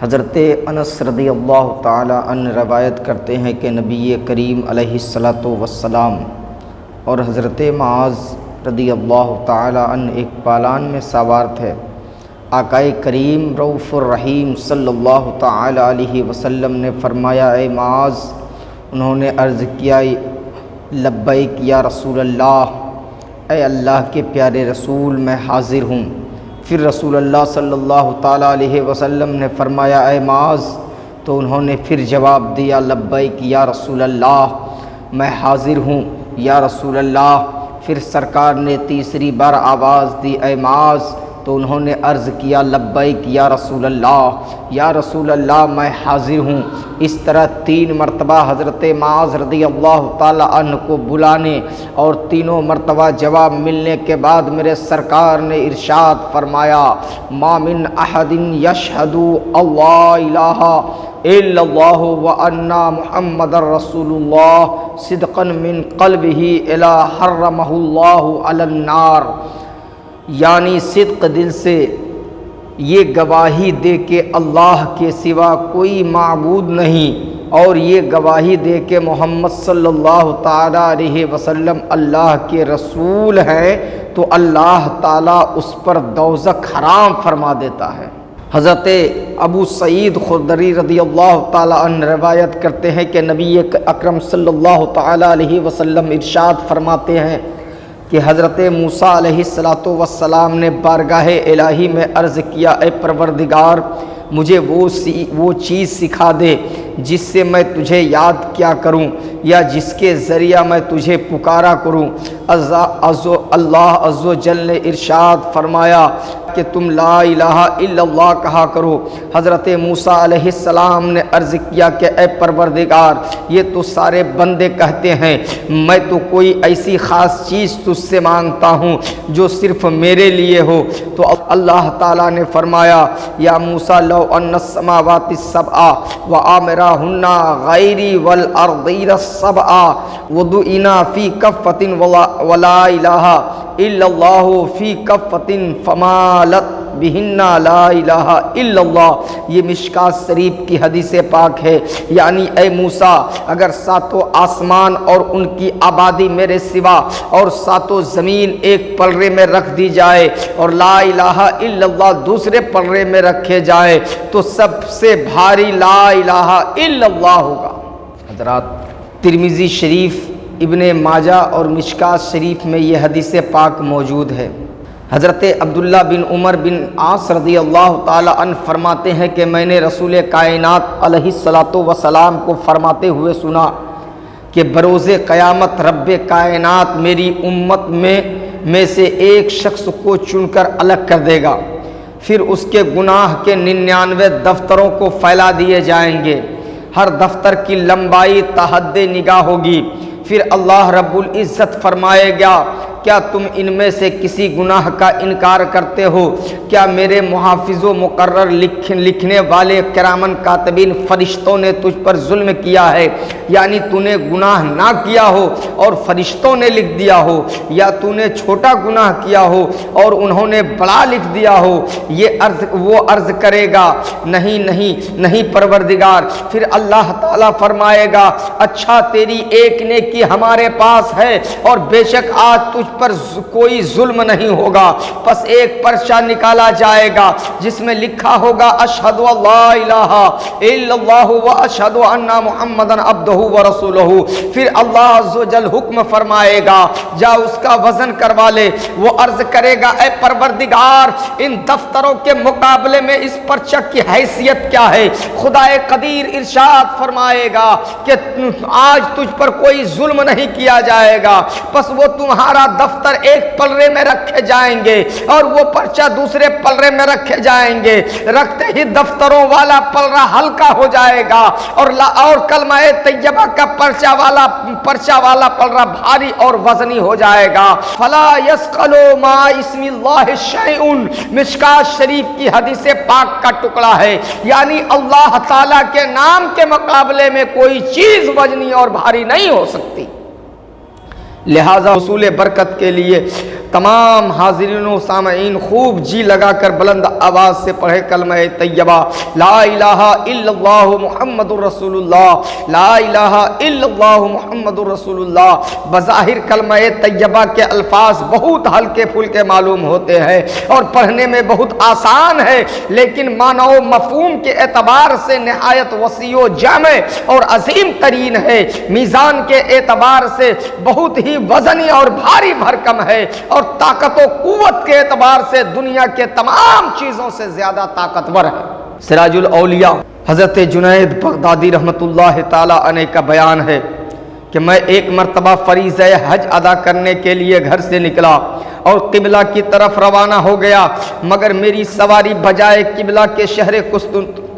حضرت انس رضی اللہ تعالی عنہ روایت کرتے ہیں کہ نبی کریم علیہ الصلاۃ والسلام اور حضرت معاذ رضی اللہ تعالی عنہ ایک پالان میں سوار تھے۔ آقا کریم رؤوف الرحیم صلی اللہ تعالی علیہ وسلم نے فرمایا اے معاذ، انہوں نے عرض کیا لبیک یا رسول اللہ، اے اللہ کے پیارے رسول میں حاضر ہوں۔ پھر رسول اللہ صلی اللہ تعالی علیہ وسلم نے فرمایا اے معاذ، تو انہوں نے پھر جواب دیا لبیک یا رسول اللہ، میں حاضر ہوں یا رسول اللہ۔ پھر سرکار نے تیسری بار آواز دی اے معاذ، تو انہوں نے عرض کیا لبیک یا رسول اللہ میں حاضر ہوں۔ اس طرح 3 مرتبہ حضرت معاذ رضی اللہ تعالی عنہ کو بلانے اور تینوں مرتبہ جواب ملنے کے بعد میرے سرکار نے ارشاد فرمایا ما من احد یشہد اللہ الہ الا اللہ وان محمد رسول اللہ صدقا من قلبہ الا حرمہ اللہ علی النار، یعنی صدق دل سے یہ گواہی دے کہ اللہ کے سوا کوئی معبود نہیں، اور یہ گواہی دے کہ محمد صلی اللہ تعالی علیہ وسلم اللہ کے رسول ہیں، تو اللہ تعالیٰ اس پر دوزخ حرام فرما دیتا ہے۔ حضرت ابو سعید خدری رضی اللہ تعالی عنہ روایت کرتے ہیں کہ نبی اکرم صلی اللہ تعالی علیہ وسلم ارشاد فرماتے ہیں کہ حضرت موسیٰ علیہ السلام نے بارگاہ الہی میں عرض کیا اے پروردگار، مجھے وہ چیز سکھا دے جس سے میں تجھے یاد کیا کروں یا جس کے ذریعہ میں تجھے پکارا کروں۔ اللہ عز و جل نے ارشاد فرمایا کہ تم لا الہ الا اللہ کہا کرو۔ حضرت موسیٰ علیہ السلام نے عرض کیا کہ اے پروردگار، یہ تو سارے بندے کہتے ہیں، میں تو کوئی ایسی خاص چیز تجھ سے مانگتا ہوں جو صرف میرے لیے ہو۔ تو اللہ تعالیٰ نے فرمایا یا موسیٰ لو ان السماوات السبع وآمرہن غیری والارضین السبع ودعنا فی کفۃ ولا الہ الا اللہ فی کفۃ فمالت بہن لا الہ الا اللہ۔ یہ مشکوٰۃ شریف کی حدیث پاک ہے، یعنی اے موسیٰ، اگر 7 آسمان اور ان کی آبادی میرے سوا اور 7 زمین ایک پلڑے میں رکھ دی جائے اور لا الہ الا اللہ دوسرے پلڑے میں رکھے جائے تو سب سے بھاری لا الہ الا اللہ ہوگا۔ حضرات، ترمذی شریف، ابن ماجہ اور مشکوٰۃ شریف میں یہ حدیث پاک موجود ہے۔ حضرت عبداللہ بن عمر بن عاص رضی اللہ تعالی عنہ فرماتے ہیں کہ میں نے رسول کائنات علیہ الصلاۃ والسلام کو فرماتے ہوئے سنا کہ بروز قیامت رب کائنات میری امت میں سے ایک شخص کو چن کر الگ کر دے گا، پھر اس کے گناہ کے 99 دفتروں کو پھیلا دیے جائیں گے، ہر دفتر کی لمبائی تا حد نگاہ ہوگی۔ پھر اللہ رب العزت فرمائے گا کیا تم ان میں سے کسی گناہ کا انکار کرتے ہو؟ کیا میرے محافظ و مقرر لکھنے والے کرامن کاتبین فرشتوں نے تجھ پر ظلم کیا ہے؟ یعنی تو نے گناہ نہ کیا ہو اور فرشتوں نے لکھ دیا ہو، یا تو نے چھوٹا گناہ کیا ہو اور انہوں نے بڑا لکھ دیا ہو؟ وہ عرض کرے گا نہیں پروردگار۔ پھر اللہ تعالیٰ فرمائے گا اچھا تیری ایک نیکی ہمارے پاس ہے اور بے شک آج تجھ پر کوئی ظلم نہیں ہوگا۔ پس ایک پرچہ نکالا جائے گا جس میں لکھا ہوگا اشہد ان لا الہ الا اللہ و اشہد ان محمدن عبدہ و رسولہ۔ پھر اللہ عز و جل حکم فرمائے گا جا اس کا وزن کروا لے۔ وہ عرض کرے گا اے پروردگار، ان دفتروں کے مقابلے میں اس پرچہ کی حیثیت کیا ہے؟ خدا قدیر ارشاد فرمائے گا کہ آج تجھ پر کوئی ظلم نہیں کیا جائے گا۔ پس وہ تمہارا دفتر ایک پلڑے میں رکھے جائیں گے اور وہ پرچہ دوسرے پلڑے میں رکھے جائیں گے، رکھتے ہی دفتروں والا پلڑا ہلکا ہو جائے گا اور کلمہ طیبہ کا پرچہ والا پلڑا بھاری اور وزنی ہو جائے گا۔ فلا یثقل ما اسم اللہ شیء، مشکوٰۃ شریف کی حدیث پاک کا ٹکڑا ہے، یعنی اللہ تعالیٰ کے نام کے مقابلے میں کوئی چیز وزنی اور بھاری نہیں ہو سکتی۔ لہذا حصول برکت کے لیے تمام حاضرین و سامعین خوب جی لگا کر بلند آواز سے پڑھے کلمہ طیبہ لا الہ الا اللہ محمد الرسول اللہ، لا الہ الا اللہ محمد الرسول اللہ۔ بظاہر کلمہ طیبہ کے الفاظ بہت ہلکے پھلکے معلوم ہوتے ہیں اور پڑھنے میں بہت آسان ہے، لیکن معنی و مفہوم کے اعتبار سے نہایت وسیع و جامع اور عظیم ترین ہے، میزان کے اعتبار سے بہت ہی وزنی اور بھاری بھرکم ہے، اور طاقت و قوت کے اعتبار سے دنیا کے تمام چیزوں سے زیادہ طاقتور ہے۔ سراج الاولیاء حضرت جنید بغدادی رحمت اللہ تعالی علیہ کا بیان ہے کہ میں ایک مرتبہ فریضہ حج ادا کرنے کے لیے گھر سے نکلا اور قبلہ کی طرف روانہ ہو گیا، مگر میری سواری بجائے قبلہ کے شہر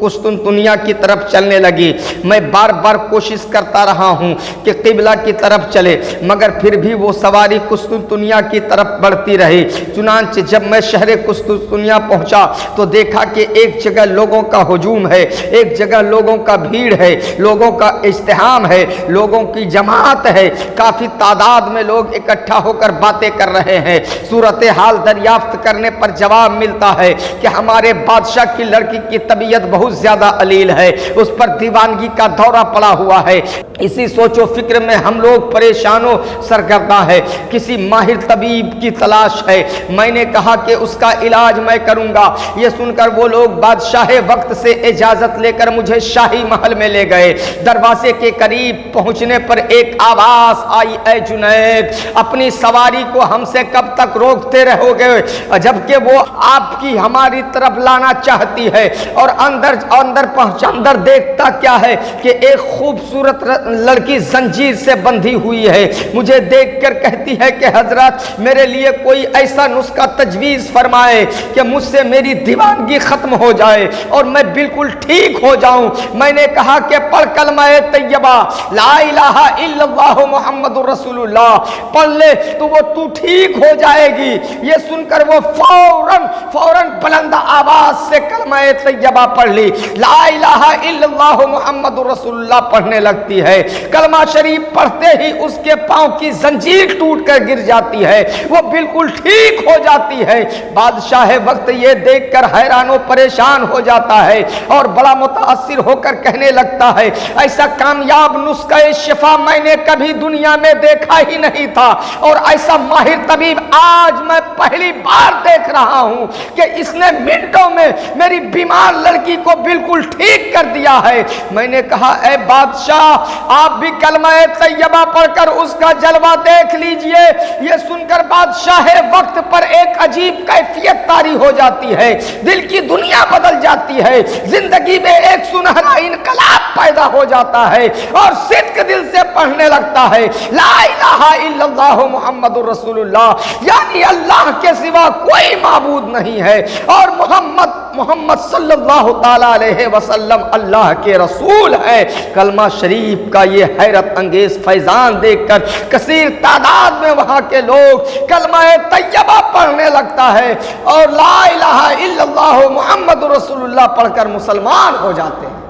قسطنطنیہ کی طرف چلنے لگی۔ میں بار بار کوشش کرتا رہا ہوں کہ قبلہ کی طرف چلے، مگر پھر بھی وہ سواری قسطنطنیہ کی طرف بڑھتی رہی۔ چنانچہ جب میں شہر قسطنطنیہ پہنچا تو دیکھا کہ ایک جگہ لوگوں کا ہجوم ہے، ایک جگہ لوگوں کا بھیڑ ہے، لوگوں کا ازدحام ہے، لوگوں کی جماعت ہے، کافی تعداد میں لوگ اکٹھا ہو کر باتیں کر رہے ہیں۔ صورتحال دریافت کرنے پر جواب ملتا ہے کہ ہمارے بادشاہ کی لڑکی کی طبیعت بہت زیادہ علیل ہے، اس پر دیوانگی کا دورہ پڑا ہوا ہے۔ اسی سوچ و فکر میں ہم لوگ پریشان و سرگرداں ہیں، کسی ماہر طبیب کی تلاش ہے۔ میں نے کہا کہ اس کا علاج میں کروں گا۔ یہ سن کر وہ لوگ بادشاہ وقت سے اجازت لے کر مجھے شاہی محل میں لے گئے۔ دروازے کے قریب پہنچنے پر ایک آواز آئی، اے جنید، اپنی سواری کو ہم سے کب تک روکتے رہو گے، جبکہ وہ آپ کی ہماری طرف لانا چاہتی ہے؟ اور اندر دیکھتا کیا ہے کہ ایک خوبصورت لڑکی زنجیر سے بندھی ہوئی ہے۔ مجھے دیکھ کر کہتی ہے کہ حضرت میرے لیے کوئی ایسا نسخہ تجویز فرمائے کہ مجھ سے میری دیوانگی ختم ہو جائے اور میں بالکل ٹھیک ہو جاؤں۔ میں نے کہا کہ پڑھ کلمہ طیبہ لا الہ الا اللہ محمد الرسول اللہ، پڑھ لے تو ٹھیک ہو جائے گی۔ یہ سن کر وہ فوراً بلند آواز سے کلمہ طیبہ پڑھ لی، لا الہ الا اللہ محمد الرسول اللہ پڑھنے لگتی ہے۔ کلمہ شریف پڑھتے ہی اس کے پاؤں کی زنجیر ٹوٹ کر گر جاتی ہے، وہ بالکل ٹھیک ہو جاتی ہے۔ بادشاہ وقت یہ دیکھ کر حیران و پریشان ہو جاتا ہے اور بڑا متاثر ہو کر کہنے لگتا ہے، ایسا کامیاب نسخہ شفا میں نے کبھی دنیا میں دیکھا ہی نہیں تھا، اور ایسا ماہر طبیب آج میں پہلی بار دیکھ رہا ہوں کہ اس نے منٹوں میں میری بیمار لڑکی کو بالکل ٹھیک کر دیا ہے۔ میں نے کہا، اے بادشاہ، آپ بھی کلمہ طیبہ پڑھ کر اس کا جلوہ دیکھ لیجئے۔ یہ سن کر بادشاہ وقت پر ایک عجیب کیفیت طاری ہو جاتی ہے، دل کی دنیا بدل جاتی ہے، زندگی میں ایک سنہرا انقلاب پیدا ہو جاتا ہے اور صدق دل سے پڑھنے لگتا ہے، لا الہ الا اللہ محمد الرسول اللہ، یعنی اللہ کے سوا کوئی معبود نہیں ہے، اور محمد صلی اللہ تعالی علیہ وسلم اللہ کے رسول ہے۔ کلمہ شریف کا یہ حیرت انگیز فیضان دیکھ کر کثیر تعداد میں وہاں کے لوگ کلمہ طیبہ پڑھنے لگتا ہے اور لا الہ الا اللہ محمد رسول اللہ پڑھ کر مسلمان ہو جاتے ہیں۔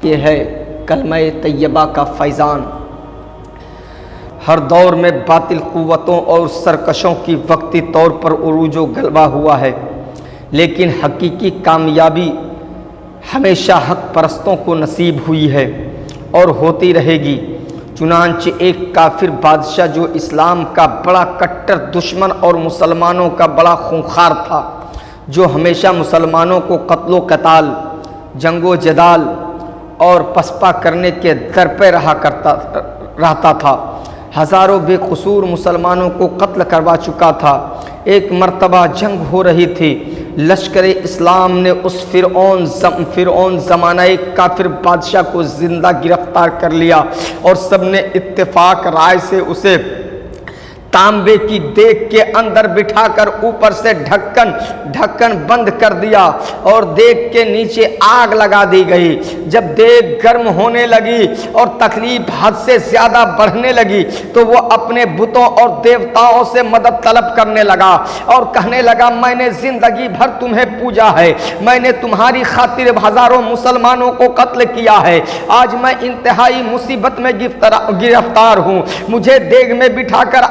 یہ ہے کلمہ طیبہ کا فیضان۔ ہر دور میں باطل قوتوں اور سرکشوں کی وقتی طور پر عروج و غلبہ ہوا ہے، لیکن حقیقی کامیابی ہمیشہ حق پرستوں کو نصیب ہوئی ہے اور ہوتی رہے گی۔ چنانچہ ایک کافر بادشاہ جو اسلام کا بڑا کٹر دشمن اور مسلمانوں کا بڑا خونخوار تھا، جو ہمیشہ مسلمانوں کو قتل و قتال، جنگ و جدال اور پسپا کرنے کے در پہ رہتا تھا، ہزاروں بے قصور مسلمانوں کو قتل کروا چکا تھا۔ ایک مرتبہ جنگ ہو رہی تھی، لشکر اسلام نے اس فرعون زمانہ کافر بادشاہ کو زندہ گرفتار کر لیا اور سب نے اتفاق رائے سے اسے تانبے کی دیگ کے اندر بٹھا کر اوپر سے ڈھکن بند کر دیا اور دیگ کے نیچے آگ لگا دی گئی۔ جب دیگ گرم ہونے لگی اور تکلیف حد سے زیادہ بڑھنے لگی تو وہ اپنے بتوں اور دیوتاؤں سے مدد طلب کرنے لگا اور کہنے لگا، میں نے زندگی بھر تمہیں پوجا ہے، میں نے تمہاری خاطر ہزاروں مسلمانوں کو قتل کیا ہے، آج میں انتہائی مصیبت میں گرفتار ہوں، مجھے دیگ میں بٹھا کر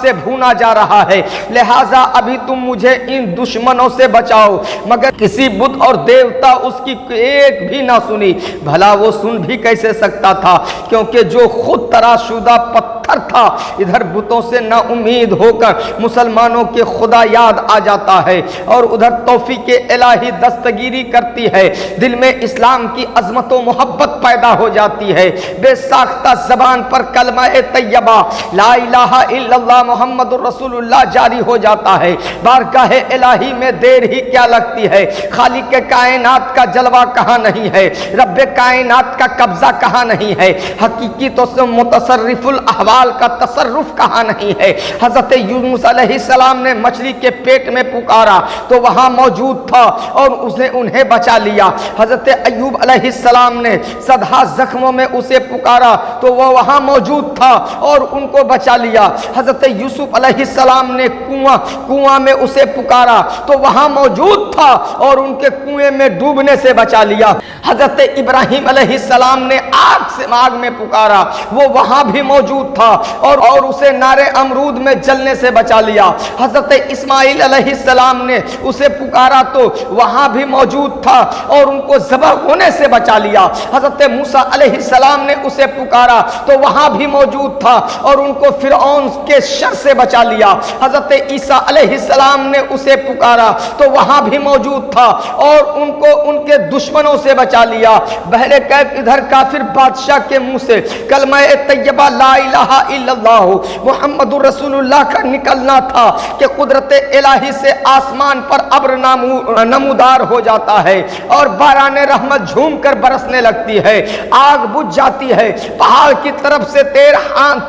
سے بھونا جا رہا ہے، لہٰذا ابھی تم مجھے ان دشمنوں سے بچاؤ۔ مگر کسی بت اور دیوتا اس کی ایک بھی نہ سنی۔ بھلا وہ سن بھی کیسے سکتا تھا، کیونکہ جو خود تراش شدہ پتھر تھا، ادھر بتوں سے نا امید ہو کر مسلمانوں کے خدا یاد آ جاتا ہے، اور ادھر توفیق الہی دستگیری کرتی ہے، دل میں اسلام کی عظمت و محبت پیدا ہو جاتی ہے، بے ساختہ زبان پر کلمہ طیبہ لا الہ الا اللہ محمد الرسول اللہ جاری ہو جاتا ہے۔ بارگاہ الہی میں دیر ہی کیا لگتی ہے، خالق کائنات کا جلوہ کہاں نہیں ہے، رب کائنات کا قبضہ کہاں نہیں ہے، حقیقی تو متصرف الاحوال کا تصرف کہاں نہیں ہے۔ حضرت یونس علیہ السلام نے مچھلی کے پیٹ میں پکارا تو وہاں موجود تھا اور اس نے انہیں بچا لیا۔ حضرت ایوب علیہ السلام نے صدہا زخموں میں اسے پکارا تو وہ وہاں موجود تھا اور ان کو بچا لیا۔ حضرت یوسف علیہ السلام نے کنواں میں اسے پکارا تو وہاں موجود تھا اور ان کے کنویں میں ڈوبنے سے بچا لیا۔ حضرت ابراہیم علیہ السلام نے آگ میں پکارا، وہ وہاں بھی موجود تھا اور اسے نار امرود میں جلنے سے بچا لیا۔ حضرت اسماعیل علیہ السلام نے اسے پکارا تو وہاں بھی موجود تھا اور ان کو ذبح ہونے سے بچا لیا۔ حضرت موسیٰ علیہ السلام نے اسے پکارا تو وہاں بھی موجود تھا اور ان کو فرعون کے شر سے بچا لیا۔ حضرت عیسیٰ علیہ السلام نے اسے پکارا تو وہاں بھی موجود تھا اور ان کو ان کے دشمنوں سے بچا لیا۔ بہر کیف ادھر کافر بادشاہ کے منہ سے کلمہ طیبہ لا الہ الا اللہ محمد الرسول اللہ کا نکلنا تھا کہ قدرت الہی سے آسمان پر ابر نمودار ہو جاتا ہے اور باران رحمت جھوم کر برسنے لگتی ہے، آگ بجھ جاتی ہے، پہاڑ کی طرف سے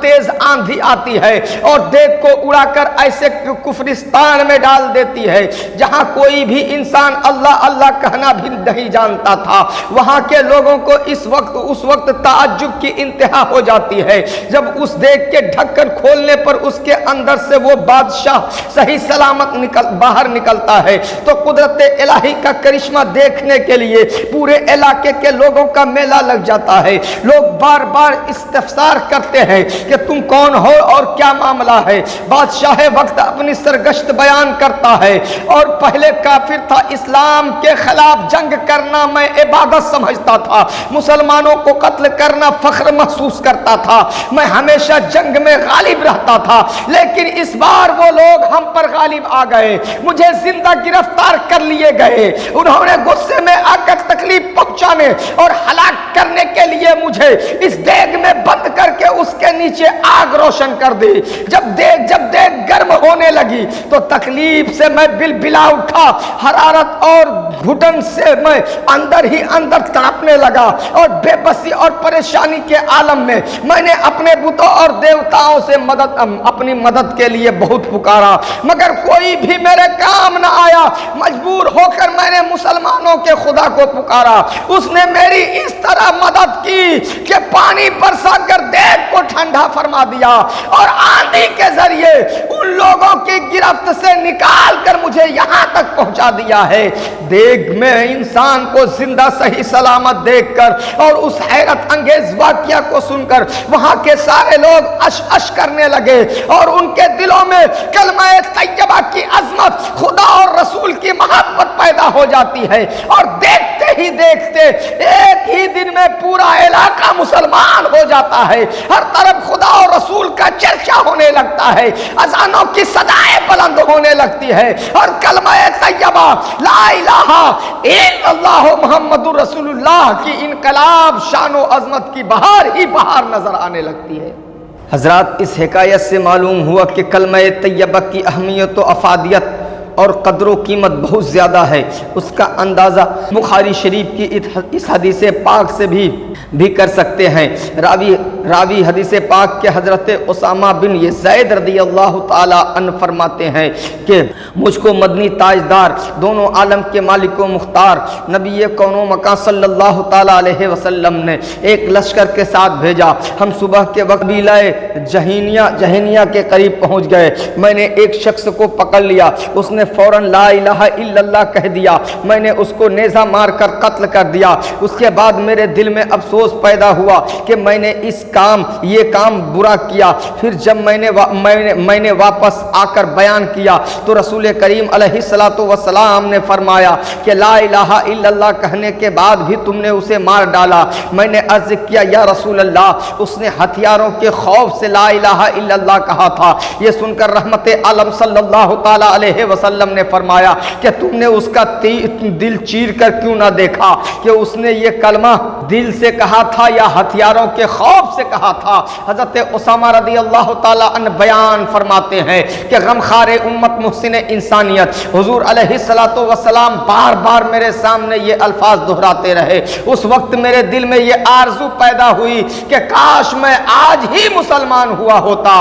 تیز آندھی آتی ہے اور دیگ کو اڑا کر ایسے کفرستان میں ڈال دیتی ہے جہاں کوئی بھی انسان اللہ اللہ کہنا بھی نہیں جانتا تھا۔ وہاں کے لوگوں کو اس وقت تعجب کی انتہا ہو جاتی ہے جب اس دیگ کے ڈھکن کھولنے پر اس کے اندر سے وہ بادشاہ صحیح سلامت باہر نکلتا ہے تو قدرت الہی کا کرشمہ دیکھنے کے لیے پورے علاقے کے لوگوں کا میلہ لگ جاتا ہے۔ لوگ بار بار استفسار کرتے ہیں کہ تم کون ہو اور کیا معاملہ ہے۔ بادشاہ وقت اپنی سرگشت بیان کرتا ہے اور پہلے کافر تھا، اسلام کے خلاف جنگ کرنا میں عبادت سمجھتا تھا، مسلمانوں کو قتل کرنا فخر محسوس کرتا تھا، میں ہمیشہ جنگ میں غالب رہتا تھا، لیکن اس بار وہ لوگ ہم پر غالب آ گئے، مجھے زندہ گرفتار کر لیے گئے، انہوں نے غصے میں آ کر تکلیف پہنچانے اور ہلاک کرنے کے لیے مجھے اس دیگ میں بند کر کے اس کے نیچے آگ روشن کر دی۔ جب دیگ گرم ہونے لگی تو تکلیف سے میں بلبلا اٹھا، حرارت اور گھٹن سے میں اندر ہی اندر تڑپنے لگا اور بے بسی اور پریشانی کے عالم میں نے اپنے بتوں اور دیوتاؤں سے اپنی مدد کے لیے بہت پکارا مگر کوئی بھی میرے کام نہ آیا۔ مجبور ہو کر میں نے مسلمانوں کے خدا کو پکارا، اس نے میری اس طرح مدد کی کہ پانی برسا کر دیگ کو ٹھنڈا فرما دیا اور آندھی کے ذریعے ان لوگوں کی گرفت سے نکال کر مجھے یہاں تک پہنچا دیا ہے۔ دیگ میں انسان کو زندہ صحیح سلامت دیکھ کر اور اس حیرت انگیز واقعہ کو سن کر وہاں کے سارے لوگ اش اش کرنے لگے اور ان کے دلوں میں کلمہ طیبہ کی عظمت، خدا اور رسول کی محبت پیدا ہو جاتی ہے اور دیکھتے ہی دیکھتے ایک ہی دن میں پورا علاقہ مسلمان ہو جاتا ہے، ہر طرف خدا اور رسول کا چرچا ہونے لگتا ہے، اذانوں کی صدائیں بلند ہونے لگتی ہے اور کلمہ طیبہ لا الہ الا اللہ محمد الرسول اللہ کی انقلاب شان و عظمت کی بہار ہی بہار نظر آنے لگتی ہے۔ حضرات، اس حکایت سے معلوم ہوا کہ کلمہ طیبہ کی اہمیت و افادیت اور قدر و قیمت بہت زیادہ ہے۔ اس کا اندازہ بخاری شریف کی اس حدیث پاک سے بھی کر سکتے ہیں۔ راوی حدیث پاک کے حضرت اسامہ بن زید رضی اللہ تعالی عنہ فرماتے ہیں کہ مجھ کو مدنی تاجدار، دونوں عالم کے مالک و مختار نبی کون و مکان صلی اللہ تعالی علیہ وسلم نے ایک لشکر کے ساتھ بھیجا۔ ہم صبح کے وقت قبیلہ جہینیہ کے قریب پہنچ گئے۔ میں نے ایک شخص کو پکڑ لیا، اس نے نے فوراً لا الہ الا اللہ کہہ دیا، میں نے اس کو نیزہ مار کر قتل کر دیا۔ اس کے بعد میرے دل میں افسوس پیدا ہوا کہ میں نے یہ کام برا کیا۔ پھر جب میں نے واپس آ کر بیان کیا تو رسول کریم علیہ الصلوۃ والسلام نے فرمایا کہ لا الہ الا اللہ کہنے کے بعد بھی تم نے اسے مار ڈالا۔ میں نے عرض کیا یا رسول اللہ، اس نے ہتھیاروں کے خوف سے لا الہ الا اللہ کہا تھا۔ یہ سن کر رحمت عالم صلی اللہ تعالی علیہ وسلم نے فرمایا کہ تم نے اس کا دل چیر کر کیوں نہ دیکھا کہ اس نے یہ کلمہ دل سے کہا تھا یا ہتھیاروں کے خوف سے کہا تھا۔ حضرت اسامہ رضی اللہ تعالی عنہ بیان فرماتے ہیں کہ غمخوار امت محسن انسانیت حضور علیہ الصلوۃ والسلام بار بار میرے سامنے یہ الفاظ دہراتے رہے۔ اس وقت میرے دل میں یہ آرزو پیدا ہوئی کہ کاش میں آج ہی مسلمان ہوا ہوتا۔